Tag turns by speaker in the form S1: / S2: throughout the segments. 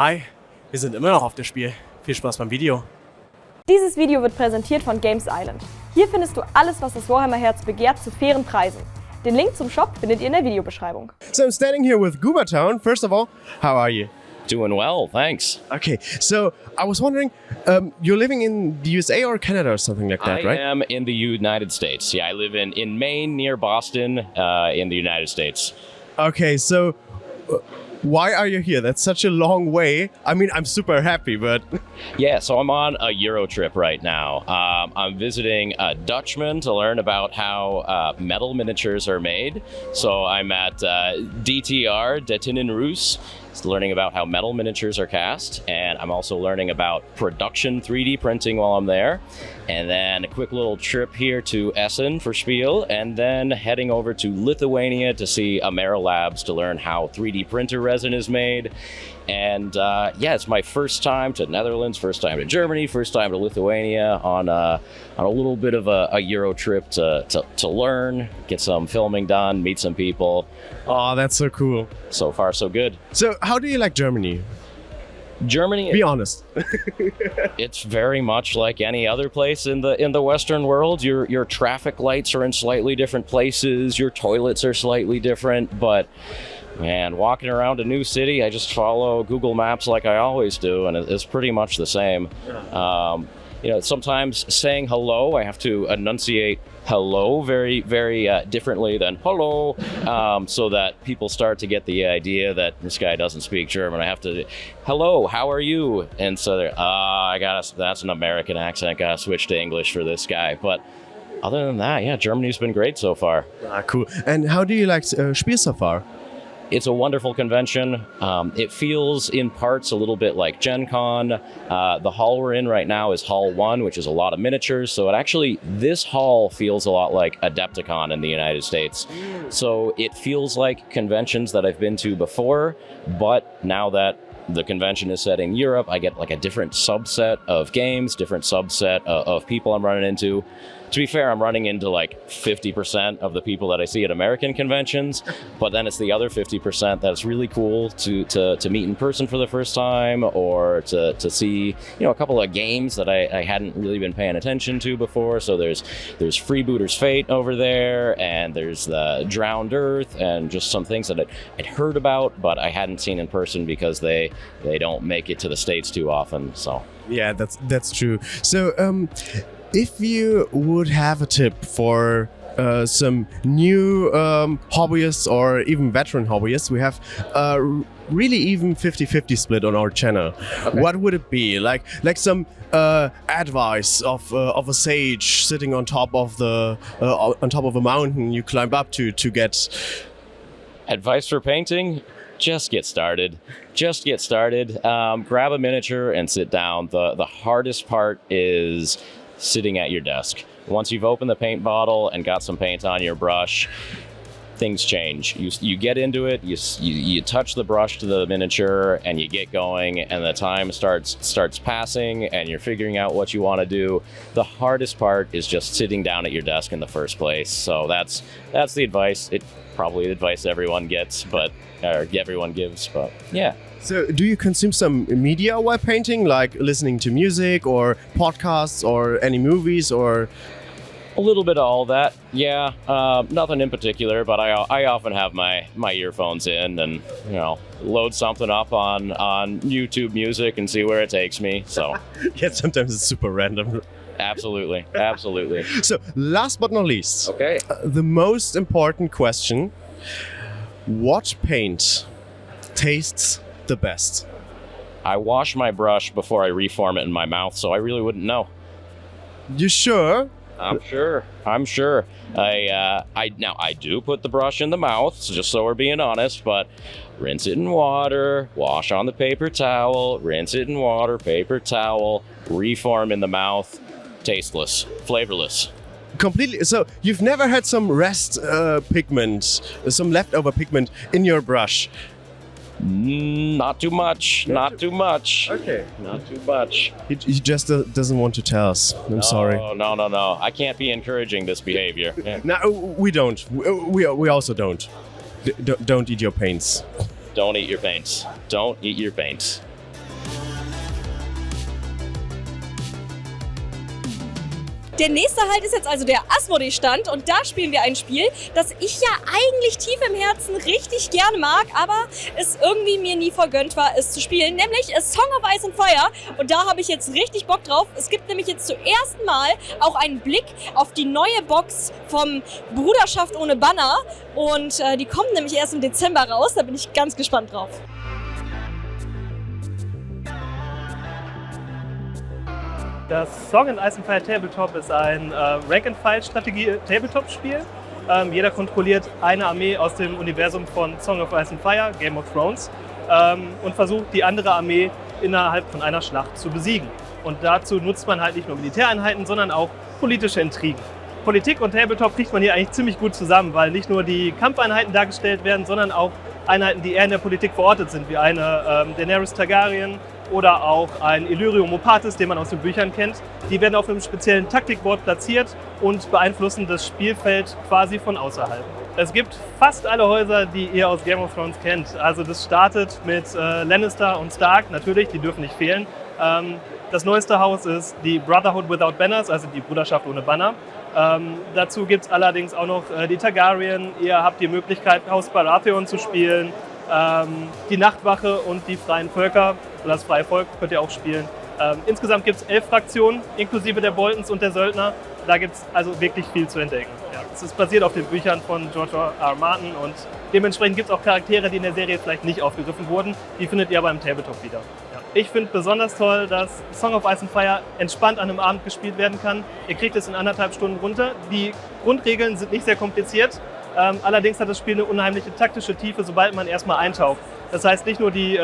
S1: Hi, wir sind immer noch auf der Spiel. Viel Spaß beim Video.
S2: Dieses Video wird präsentiert von Games Island. Hier findest du alles, was das Warhammer-Herz begehrt, zu fairen Preisen. Den Link zum Shop findet ihr in der Videobeschreibung.
S1: So I'm standing here with Goobertown. First of all, how are you?
S3: Doing well, thanks.
S1: Okay, so I was wondering, you're living in the USA or Canada or something like that, right?
S3: I am in the United States. Yeah, I live in Maine, near Boston, in the United States.
S1: Okay, so why are you here? That's such a long way. I mean, I'm super happy, but...
S3: Yeah, so I'm on a Euro trip right now. I'm visiting a Dutchman to learn about how metal miniatures are made. So I'm at DTR, Dettinen Roos, learning about how metal miniatures are cast, and I'm also learning about production 3D printing while I'm there. And then a quick little trip here to Essen for Spiel, and then heading over to Lithuania to see Amera Labs to learn how 3D printer resin is made. And yeah, it's my first time to Netherlands, first time to Germany, first time to Lithuania on a little bit of a Euro trip to learn, get some filming done, meet some people.
S1: Oh, that's so cool.
S3: So far, so good.
S1: So how do you like Germany?
S3: Germany,
S1: Be honest.
S3: it's very much like any other place in the Western world. Your traffic lights are in slightly different places. Your toilets are slightly different, but man, walking around a new city, I just follow Google Maps like I always do, and it's pretty much the same. Sometimes saying hello, I have to enunciate hello very, very differently than hello, so that people start to get the idea that this guy doesn't speak German. I have to, hello, how are you? And so they're, that's an American accent, gotta switch to English for this guy. But other than that, yeah, Germany's been great so far.
S1: Cool. And how do you like Spiel so far?
S3: It's a wonderful convention. It feels in parts a little bit like Gen Con. The hall we're in right now is Hall 1, which is a lot of miniatures. So this hall feels a lot like Adepticon in the United States. So it feels like conventions that I've been to before, but now that the convention is set in Europe, I get like a different subset of games, different subset of people I'm running into. To be fair, I'm running into like 50% of the people that I see at American conventions, but then it's the other 50% that's really cool to meet in person for the first time, or to see, a couple of games that I hadn't really been paying attention to before. So there's Freebooter's Fate over there, and there's the Drowned Earth, and just some things that I'd heard about, but I hadn't seen in person because they don't make it to the States too often. So
S1: yeah, that's true. So if you would have a tip for some new hobbyists or even veteran hobbyists, we have really even 50-50 split on our channel. Okay. What would it be? Like some advice of a sage sitting on top of a mountain you climb up to get.
S3: Advice for painting? Just get started. Just get started. Grab a miniature and sit down. The hardest part is sitting at your desk. Once you've opened the paint bottle and got some paint on your brush, things change. You get into it, you touch the brush to the miniature, and you get going, and the time starts passing, and you're figuring out what you want to do. The hardest part is just sitting down at your desk in the first place. So that's the advice. It probably the advice everyone gets, or everyone gives, but yeah.
S1: So do you consume some media while painting, like listening to music or podcasts or any movies or?
S3: A little bit of all that, yeah. Nothing in particular, but I often have my earphones in and load something up on YouTube Music and see where it takes me. So
S1: yeah, sometimes it's super random.
S3: Absolutely.
S1: So last but not least,
S3: okay,
S1: the most important question: what paint tastes the best?
S3: I wash my brush before I reform it in my mouth, so I really wouldn't know.
S1: You sure?
S3: I'm sure. I do put the brush in the mouth, just so we're being honest, but rinse it in water, wash on the paper towel, rinse it in water, paper towel, reform in the mouth, tasteless, flavorless.
S1: Completely. So you've never had some pigment, some leftover pigment in your brush?
S3: Not too much. Not too much.
S1: Okay.
S3: Not too much.
S1: He just doesn't want to tell us. I'm sorry.
S3: No. I can't be encouraging this behavior. Yeah.
S1: No, we don't. We also don't. Don't eat your paints.
S3: Don't eat your paints. Don't eat your paints.
S2: Der nächste Halt ist jetzt also der Asmodee-Stand und da spielen wir ein Spiel, das ich ja eigentlich tief im Herzen richtig gerne mag, aber es irgendwie mir nie vergönnt war, es zu spielen, nämlich A Song of Ice and Fire. Und da habe ich jetzt richtig Bock drauf. Es gibt nämlich jetzt zum ersten Mal auch einen Blick auf die neue Box vom Bruderschaft ohne Banner und die kommt nämlich erst im Dezember raus, da bin ich ganz gespannt drauf.
S4: Das Song in Ice and Fire Tabletop ist ein Rank-and-File-Strategie-Tabletop-Spiel. Jeder kontrolliert eine Armee aus dem Universum von Song of Ice and Fire, Game of Thrones, und versucht, die andere Armee innerhalb von einer Schlacht zu besiegen. Und dazu nutzt man halt nicht nur Militäreinheiten, sondern auch politische Intrigen. Politik und Tabletop kriegt man hier eigentlich ziemlich gut zusammen, weil nicht nur die Kampfeinheiten dargestellt werden, sondern auch Einheiten, die eher in der Politik verortet sind, wie eine Daenerys Targaryen oder auch ein Illyrium Opatis, den man aus den Büchern kennt. Die werden auf einem speziellen Taktikboard platziert und beeinflussen das Spielfeld quasi von außerhalb. Es gibt fast alle Häuser, die ihr aus Game of Thrones kennt. Also das startet mit Lannister und Stark, natürlich, die dürfen nicht fehlen. Das neueste Haus ist die Brotherhood Without Banners, also die Bruderschaft ohne Banner. Dazu gibt es allerdings auch noch die Targaryen. Ihr habt die Möglichkeit, Haus Baratheon zu spielen. Die Nachtwache und die freien Völker, oder das freie Volk könnt ihr auch spielen. Insgesamt gibt es 11 Fraktionen, inklusive der Boltons und der Söldner. Da gibt es also wirklich viel zu entdecken. Ja, es ist basiert auf den Büchern von George R. Martin und dementsprechend gibt es auch Charaktere, die in der Serie vielleicht nicht aufgegriffen wurden. Die findet ihr aber im Tabletop wieder. Ja. Ich finde besonders toll, dass Song of Ice and Fire entspannt an einem Abend gespielt werden kann. Ihr kriegt es in 1,5 Stunden runter. Die Grundregeln sind nicht sehr kompliziert. Allerdings hat das Spiel eine unheimliche taktische Tiefe, sobald man erstmal eintaucht. Das heißt nicht nur die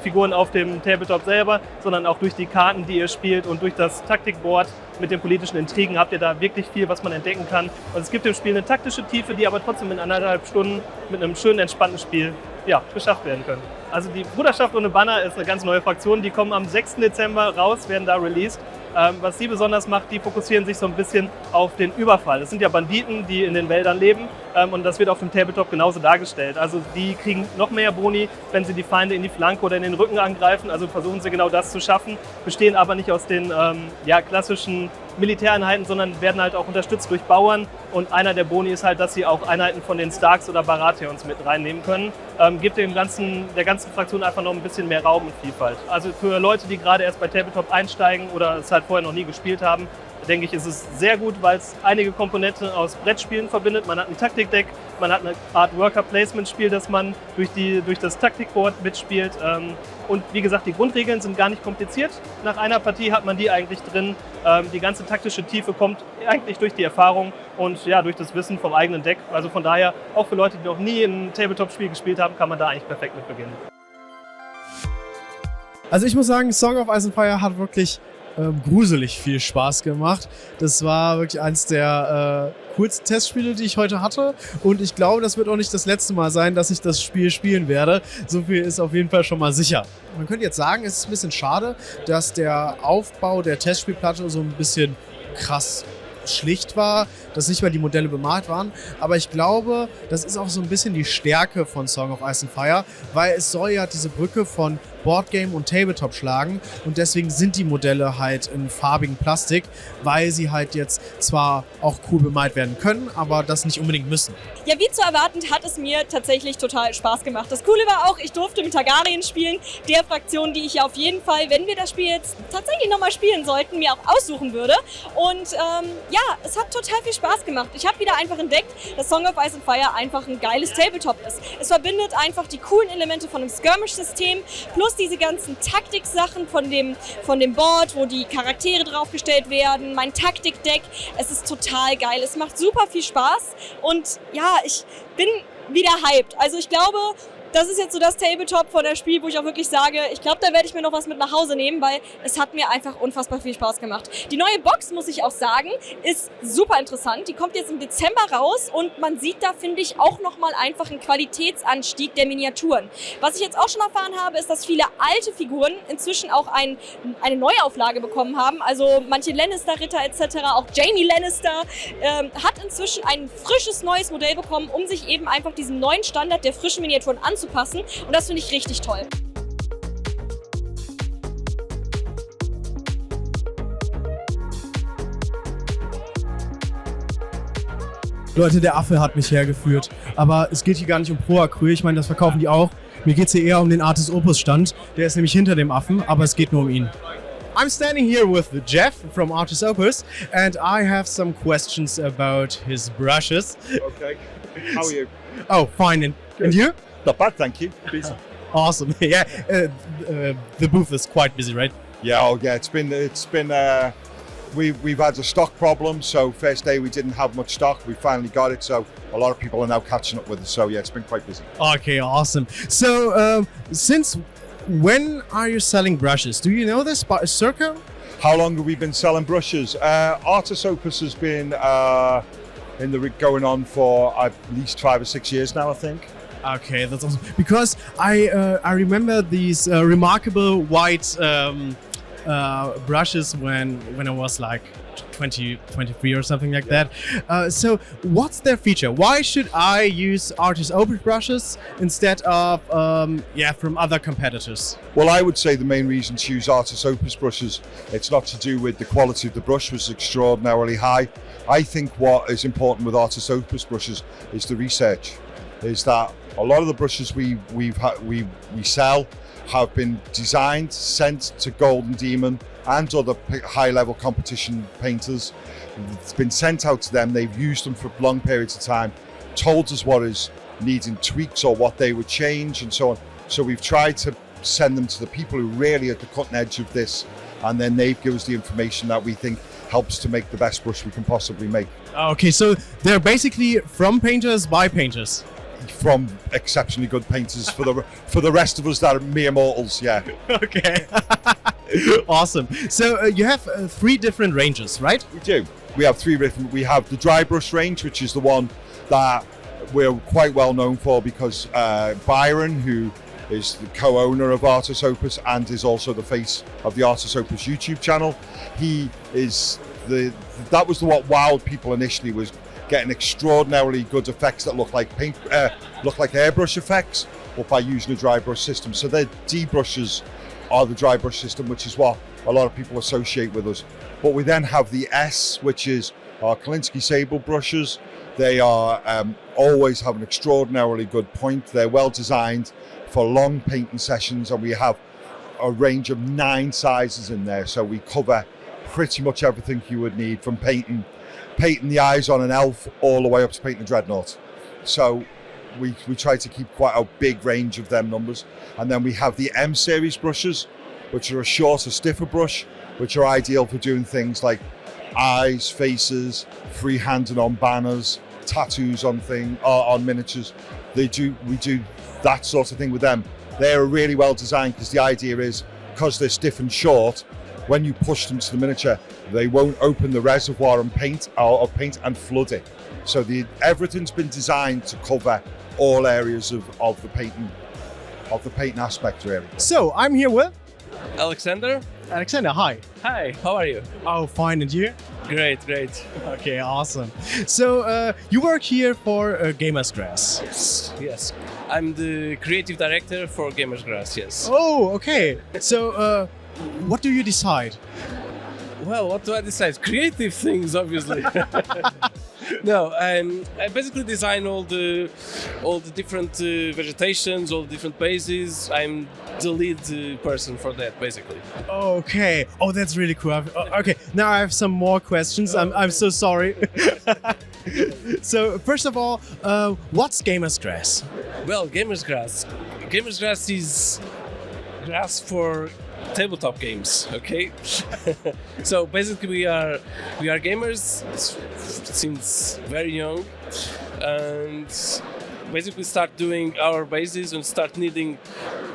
S4: Figuren auf dem Tabletop selber, sondern auch durch die Karten, die ihr spielt und durch das Taktikboard mit den politischen Intrigen habt ihr da wirklich viel, was man entdecken kann. Und es gibt dem Spiel eine taktische Tiefe, die aber trotzdem in 1,5 Stunden mit einem schönen, entspannten Spiel geschafft werden können. Also die Bruderschaft ohne Banner ist eine ganz neue Fraktion. Die kommen am 6. Dezember raus, werden da released. Was sie besonders macht, die fokussieren sich so ein bisschen auf den Überfall. Das sind ja Banditen, die in den Wäldern leben und das wird auf dem Tabletop genauso dargestellt. Also die kriegen noch mehr Boni, wenn sie die Feinde in die Flanke oder in den Rücken angreifen. Also versuchen sie genau das zu schaffen, bestehen aber nicht aus den klassischen Militäreinheiten, sondern werden halt auch unterstützt durch Bauern. Und einer der Boni ist halt, dass sie auch Einheiten von den Starks oder Baratheons mit reinnehmen können. Gibt der ganzen Fraktion einfach noch ein bisschen mehr Raum und Vielfalt. Also für Leute, die gerade erst bei Tabletop einsteigen oder es halt vorher noch nie gespielt haben, denke ich, ist es sehr gut, weil es einige Komponenten aus Brettspielen verbindet. Man hat ein Taktikdeck, man hat eine Art Worker-Placement-Spiel, das man durch das Taktikboard mitspielt. Und wie gesagt, die Grundregeln sind gar nicht kompliziert. Nach einer Partie hat man die eigentlich drin. Die ganze taktische Tiefe kommt eigentlich durch die Erfahrung und durch das Wissen vom eigenen Deck. Also von daher, auch für Leute, die noch nie ein Tabletop-Spiel gespielt haben, kann man da eigentlich perfekt mit beginnen.
S1: Also ich muss sagen, Song of Ice and Fire hat wirklich gruselig viel Spaß gemacht. Das war wirklich eins der coolsten Testspiele, die ich heute hatte. Und ich glaube, das wird auch nicht das letzte Mal sein, dass ich das Spiel spielen werde. So viel ist auf jeden Fall schon mal sicher. Man könnte jetzt sagen, es ist ein bisschen schade, dass der Aufbau der Testspielplatte so ein bisschen krass schlicht war, dass nicht mal die Modelle bemalt waren. Aber ich glaube, das ist auch so ein bisschen die Stärke von Song of Ice and Fire, weil es soll ja diese Brücke von Boardgame und Tabletop schlagen und deswegen sind die Modelle halt in farbigen Plastik, weil sie halt jetzt zwar auch cool bemalt werden können, aber das nicht unbedingt müssen.
S2: Ja, wie zu erwarten, hat es mir tatsächlich total Spaß gemacht. Das Coole war auch, ich durfte mit Targaryen spielen, der Fraktion, die ich ja auf jeden Fall, wenn wir das Spiel jetzt tatsächlich nochmal spielen sollten, mir auch aussuchen würde. Und es hat total viel Spaß gemacht. Ich habe wieder einfach entdeckt, dass Song of Ice and Fire einfach ein geiles Tabletop ist. Es verbindet einfach die coolen Elemente von einem Skirmish-System plus diese ganzen Taktik-Sachen von dem Board, wo die Charaktere draufgestellt werden, mein Taktikdeck. Es ist total geil. Es macht super viel Spaß und ich bin wieder hyped. Also ich glaube, das ist jetzt so das Tabletop von der Spiel, wo ich auch wirklich sage, ich glaube, da werde ich mir noch was mit nach Hause nehmen, weil es hat mir einfach unfassbar viel Spaß gemacht. Die neue Box, muss ich auch sagen, ist super interessant. Die kommt jetzt im Dezember raus und man sieht da, finde ich, auch nochmal einfach einen Qualitätsanstieg der Miniaturen. Was ich jetzt auch schon erfahren habe, ist, dass viele alte Figuren inzwischen auch eine Neuauflage bekommen haben. Also manche Lannister-Ritter etc., auch Jaime Lannister hat inzwischen ein frisches neues Modell bekommen, um sich eben einfach diesem neuen Standard der frischen Miniaturen anzupassen. Und das finde ich richtig toll.
S5: Leute, der Affe hat mich hergeführt. Aber es geht hier gar nicht um Pro-Acryl. Ich meine, das verkaufen die auch. Mir geht es hier eher um den Artis Opus Stand. Der ist nämlich hinter dem Affen, aber es geht nur um ihn.
S1: I'm standing here with Jeff from Artis Opus, and I have some questions about his brushes.
S6: Okay. How are you?
S1: Oh, fine. And you?
S6: Not bad, thank you. Busy.
S1: Awesome. Yeah, the booth is quite busy, right?
S6: Yeah, oh yeah. It's been. We've had a stock problem. So first day we didn't have much stock. We finally got it. So a lot of people are now catching up with us. So yeah, it's been quite busy.
S1: Okay, awesome. So since when are you selling brushes? Do you know this circa?
S6: How long have we been selling brushes? Artis Opus has been going on for at least 5 or 6 years now, I think.
S1: Okay, that's awesome. Because I remember these remarkable white brushes when I was like 20, 23 or something like that. So what's their feature? Why should I use Artis Opus brushes instead of from other competitors?
S6: Well, I would say the main reason to use Artis Opus brushes, it's not to do with the quality of the brush, was extraordinarily high. I think what is important with Artis Opus brushes is the research. Is that a lot of the brushes we sell have been designed, sent to Golden Demon and other high-level competition painters. It's been sent out to them, they've used them for long periods of time, told us what is needing tweaks or what they would change and so on. So we've tried to send them to the people who really are at the cutting edge of this, and then they give us the information that we think helps to make the best brush we can possibly make.
S1: Okay, so they're basically from painters by painters.
S6: From exceptionally good painters for the rest of us that are mere mortals, yeah.
S1: Okay. Awesome. So you have 3 different ranges, right?
S6: We do. We have 3 different. We have the dry brush range, which is the one that we're quite well known for because Byron, who is the co-owner of Artis Opus and is also the face of the Artis Opus YouTube channel, he is that was what wowed people initially, was getting extraordinarily good effects that look like airbrush effects, but by using a dry brush system. So their D brushes are the dry brush system, which is what a lot of people associate with us. But we then have the S, which is our Kolinsky Sable brushes. They are always have an extraordinarily good point. They're well designed for long painting sessions, and we have a range of 9 sizes in there. So we cover pretty much everything you would need, from painting the eyes on an elf all the way up to painting a dreadnought. So we try to keep quite a big range of them numbers. And then we have the M series brushes, which are a shorter, stiffer brush, which are ideal for doing things like eyes, faces, freehanding on banners, tattoos on miniatures. We do that sort of thing with them. They're really well designed because the idea is, because they're stiff and short, when you push them to the miniature, they won't open the reservoir of paint and flood it. So everything's been designed to cover all areas of the painting aspect, really.
S1: So I'm here with
S7: Alexander.
S1: Alexander. Hi.
S7: Hi, how are you?
S1: Oh, fine. And you?
S7: Great.
S1: Okay, awesome. So you work here for Gamers Grass.
S7: Yes. I'm the creative director for Gamers Grass, yes.
S1: Oh, okay. So what do you decide?
S7: Well, what do I decide? Creative things, obviously. No, I basically design all the different vegetations, all the different bases. I'm the lead person for that, basically.
S1: Okay. Oh, that's really cool. Okay, now I have some more questions. I'm so sorry. So first of all, what's Gamers Grass?
S7: Well, Gamers Grass. Gamers Grass is grass for tabletop games, okay? So basically we are gamers since very young, and basically start doing our bases and start needing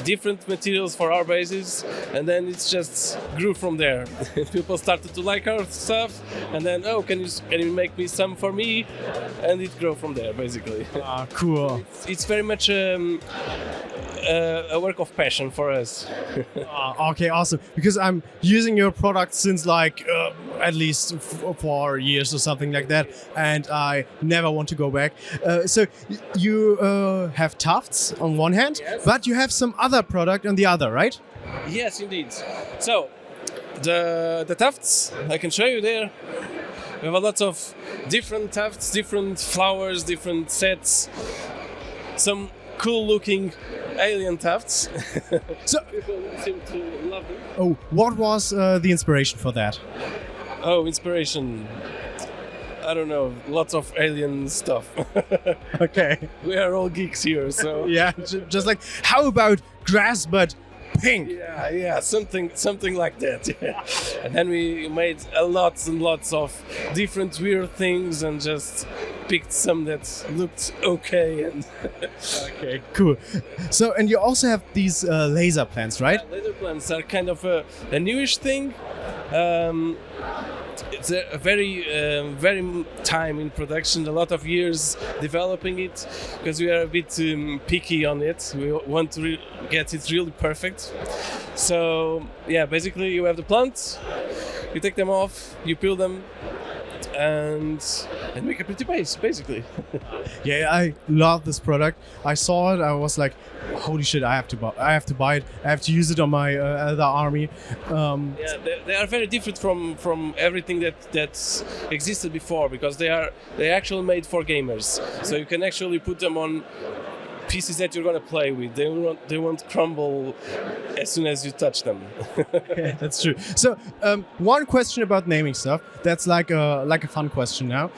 S7: different materials for our bases, and then it's just grew from there. People started to like our stuff, and then, oh, can you make me some for me? And it grew from there, basically.
S1: Ah, cool.
S7: It's very much a work of passion for us.
S1: Okay, awesome. Because I'm using your product since like at least 4 years or something like that, and I never want to go back. So you have Tufts on one hand, yes, but you have some other product on the other, right?
S7: Yes, indeed. So the Tufts, I can show you there. We have a lot of different tufts, different flowers, different sets, some cool-looking alien tufts.
S5: So,
S7: People seem to love them.
S5: oh, what was the inspiration for that?
S7: Oh, inspiration. I don't know, lots of alien stuff.
S5: Okay.
S7: We are all geeks here, so
S5: Yeah, just like, how about grass but pink?
S7: yeah, something like that. Yeah. And then we made lots and lots of different weird things and just picked some that looked okay. And
S5: Okay, cool. So, and you also have these laser plants, right?
S7: laser plants are kind of a newish thing. It's a very time in production, a lot of years developing it, because we are a bit picky on it. We want to get it really perfect. So yeah, basically you have the plants, you take them off, you peel them, and make a pretty base, basically.
S5: Yeah, I love this product. I saw it. I was like, "Holy shit! I have to buy it. I have to use it on my other army."
S7: Yeah, they are very different from everything that existed before, because they actually made for gamers. So you can actually put them on pieces that you're gonna play with. They won't crumble as soon as you touch them.
S5: Yeah, that's true. So, one question about naming stuff. That's like a fun question now.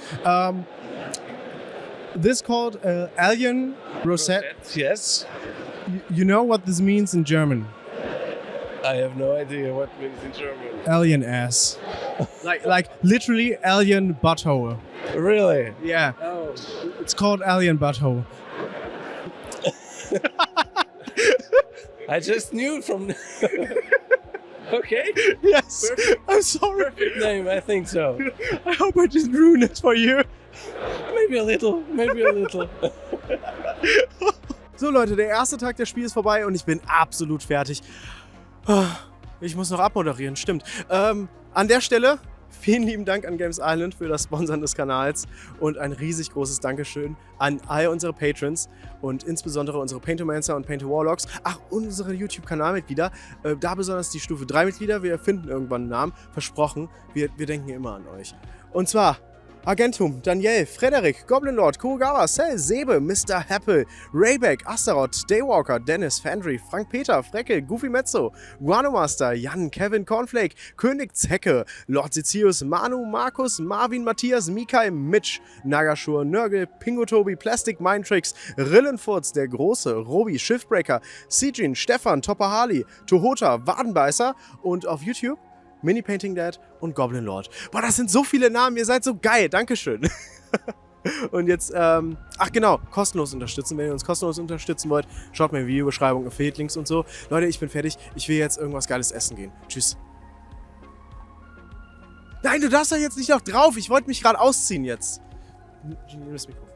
S5: This called Alien Rosette.
S7: Yes.
S5: You know what this means in German?
S7: I have no idea what means in German.
S5: Alien ass. like literally alien butthole.
S7: Really?
S5: Yeah.
S7: Oh.
S5: It's called alien butthole.
S7: I just knew from. Okay.
S5: Yes.
S7: Perfect.
S5: I'm sorry.
S7: Perfect name, I think so.
S5: I hope I didn't ruin it for you.
S7: Maybe a little. Maybe a little.
S5: So Leute, der erste Tag des Spiels ist vorbei und ich bin absolut fertig. Ich muss noch abmoderieren, stimmt. An der Stelle vielen lieben Dank an Games Island für das Sponsern des Kanals und ein riesig großes Dankeschön an all unsere Patrons und insbesondere unsere Paintomancer und Paint-to-Warlocks. Ach, unsere YouTube-Kanalmitglieder, da besonders die Stufe 3 Mitglieder. Wir finden irgendwann einen Namen, versprochen. Wir denken immer an euch. Und zwar Agentum, Daniel, Frederik, Goblin Lord, Kurogawa, Cell, Sebe, Mr. Happel, Rayback, Astaroth, Daywalker, Dennis, Fandry, Frank Peter, Freckel, Goofy Mezzo, Guanomaster, Jan, Kevin, Cornflake, König Zecke, Lord Sizius, Manu, Markus, Marvin, Matthias, Mikael, Mitch, Nagashur, Nörgel, Pingotobi, Plastic Mindtricks, Rillenfurz, der Große, Robi, Shiftbreaker, Sijin, Stefan, Topperhali, Tohota, Wadenbeißer und auf YouTube Mini Painting Dad und Goblin Lord. Boah, das sind so viele Namen, ihr seid so geil, Dankeschön. Und jetzt, ach genau, kostenlos unterstützen. Wenn ihr uns kostenlos unterstützen wollt, schaut mal in die Videobeschreibung, Affiliate-Links und so. Leute, ich bin fertig, ich will jetzt irgendwas Geiles essen gehen. Tschüss. Nein, du darfst doch jetzt nicht noch drauf, ich wollte mich gerade ausziehen jetzt. Nimm das Mikrofon.